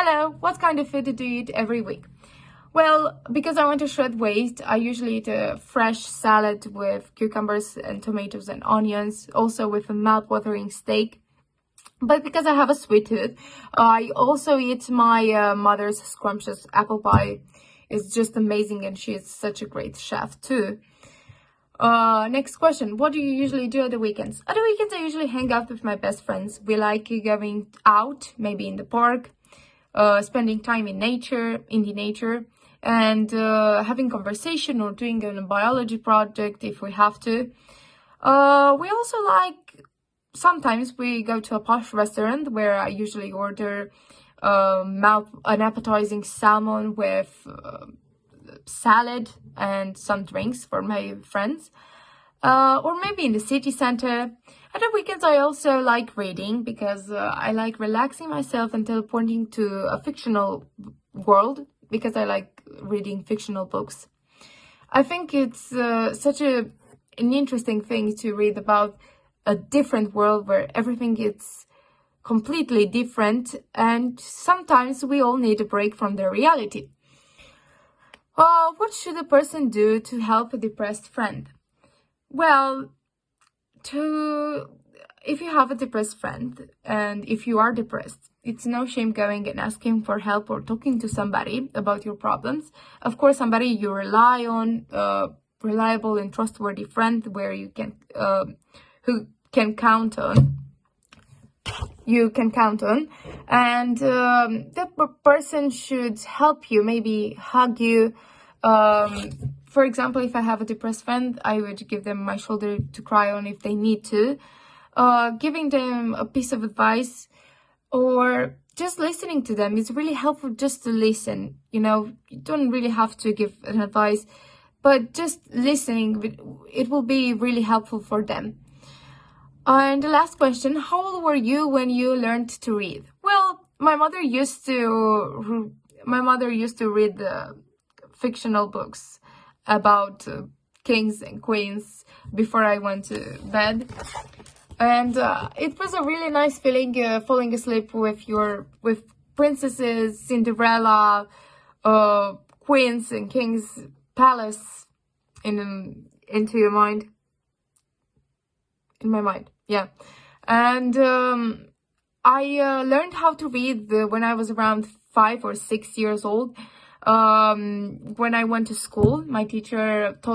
Hello, what kind of food do you eat every week? Well, because I want to shed weight, I usually eat a fresh salad with cucumbers and tomatoes and onions, also with a mouth-watering steak. But because I have a sweet tooth, I also eat my mother's scrumptious apple pie. It's just amazing, and she is such a great chef too. Next question. What do you usually do at the weekends? At the weekends, I usually hang out with my best friends. We like going out, maybe in the park, spending time in the nature, and having conversation or doing a biology project if we have to. We also like, sometimes we go to a posh restaurant where I usually order an appetizing salmon with salad and some drinks for my friends. Or maybe in the city center. At the weekends, I also like reading because I like relaxing myself and teleporting to a fictional world because I like reading fictional books. I think it's such an interesting thing to read about a different world where everything is completely different, and sometimes we all need a break from the reality. What should a person do to help a depressed friend? Well, if you have a depressed friend and if you are depressed, it's no shame going and asking for help or talking to somebody about your problems. Of course, somebody you rely on, reliable and trustworthy friend where you can, who can count on. You can count on, and that person should help you, maybe hug you. For example, if I have a depressed friend, I would give them my shoulder to cry on if they need to. Giving them a piece of advice or just listening to them is really helpful, just to listen. You don't really have to give an advice, but just listening, it will be really helpful for them. And the last question, how old were you when you learned to read? Well, my mother used to read the fictional books about kings and queens before I went to bed. And it was a really nice feeling falling asleep with princesses, Cinderella, queens and kings palace into your mind. In my mind, yeah. And I learned how to read when I was around 5 or 6 years old. When I went to school, my teacher taught